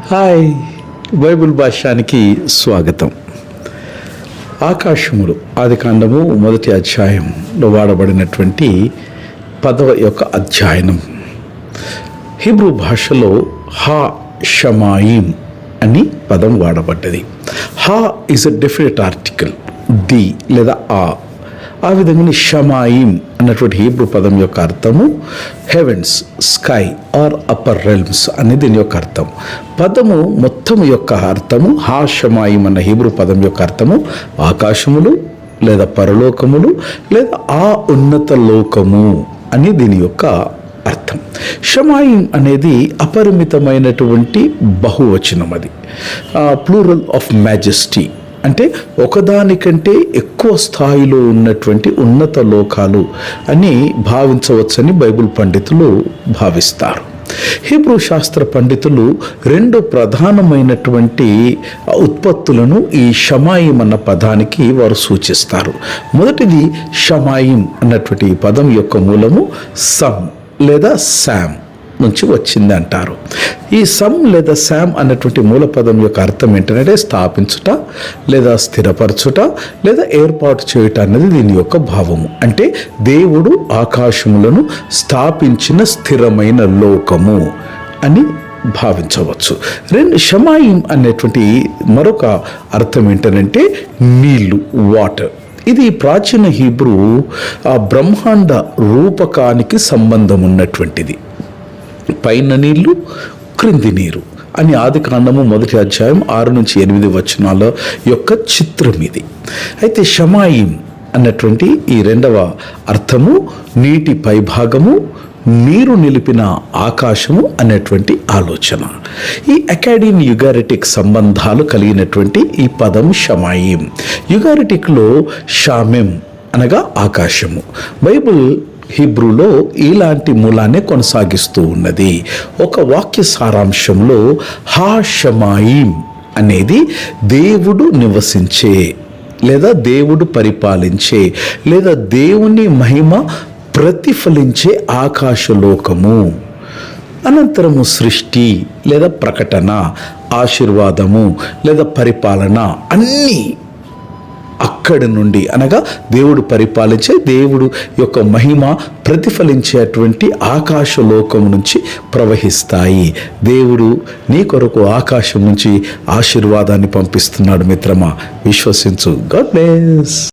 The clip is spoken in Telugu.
హాయ్, బైబిల్ భాష్యానికి స్వాగతం. ఆకాశములు ఆదికాండము 1వ అధ్యాయంలో వాడబడినటువంటి 10వ యొక్క అధ్యయనం. హీబ్రూ భాషలో హా షమాయిం అని పదం వాడబడ్డది. హా is a definite article, the లేదా ఆ విధంగా షమాయిం అన్నటువంటి హీబ్రూ పదం యొక్క అర్థము heavens, sky or upper realms అని దీని యొక్క అర్థం. పదము మొత్తం యొక్క అర్థము హా షమాయిం అన్న హీబ్రూ పదం యొక్క అర్థము ఆకాశములు లేదా పరలోకములు లేదా ఆ ఉన్నత లోకము అని దీని యొక్క అర్థం. షమాయిం అనేది అపరిమితమైనటువంటి బహువచనం, అది ప్లూరల్ ఆఫ్ మ్యాజెస్టీ, అంటే ఒకదానికంటే ఎక్కువ స్థాయిలో ఉన్నటువంటి ఉన్నత లోకాలు అని భావించవచ్చని బైబిల్ పండితులు భావిస్తారు. హీబ్రూ శాస్త్ర పండితులు 2 ప్రధానమైనటువంటి ఉత్పత్తులను ఈ షమాయిం అన్న పదానికి వారు సూచిస్తారు. మొదటిది, షమాయిం అన్నటువంటి పదం యొక్క మూలము సమ్ లేదా శామ్ నుంచి వచ్చింది అంటారు. ఈ సమ్ లేదా శామ్ అన్నటువంటి మూల పదం యొక్క అర్థం ఏంటంటే స్థాపించుట లేదా స్థిరపరచుట లేదా ఏర్పాటు చేయుట అన్నది దీని యొక్క భావము. అంటే దేవుడు ఆకాశములను స్థాపించిన స్థిరమైన లోకము అని భావించవచ్చు. షమాయిం అనేటువంటి మరొక అర్థం ఏంటంటే నీళ్లు, వాటర్. ఇది ప్రాచీన హీబ్రూ బ్రహ్మాండ రూపకానికి సంబంధం ఉన్నటువంటిది. పైన నీళ్లు, క్రింది నీరు అని ఆదికాండము 1వ అధ్యాయం 6 నుంచి 8 వచనాల యొక్క చిత్రం ఇది. అయితే షమాయిం అన్నటువంటి ఈ 2వ అర్థము నీటి పైభాగము, నీరు నిలిపిన ఆకాశము అనేటువంటి ఆలోచన. ఈ అకాడియన్ యుగారిటిక్ సంబంధాలు కలిగినటువంటి ఈ పదం షమాయిం. యుగారిటిక్లో షామెం అనగా ఆకాశము. బైబిల్ హీబ్రూలో ఇలాంటి మూలాన్ని కొనసాగిస్తూ ఉన్నది. ఒక వాక్య సారాంశంలో హా షమాయిం అనేది దేవుడు నివసించే లేదా దేవుడు పరిపాలించే లేదా దేవుని మహిమ ప్రతిఫలించే ఆకాశలోకము. అనంతరము సృష్టి లేదా ప్రకటన, ఆశీర్వాదము లేదా పరిపాలన అన్నీ అక్కడి నుండి, అనగా దేవుడు పరిపాలించే, దేవుడు యొక్క మహిమ ప్రతిఫలించేటువంటి ఆకాశలోకం నుంచి ప్రవహిస్తాయి. దేవుడు నీ కొరకు ఆకాశం నుంచి ఆశీర్వాదాన్ని పంపిస్తున్నాడు మిత్రమా, విశ్వసించు. God bless.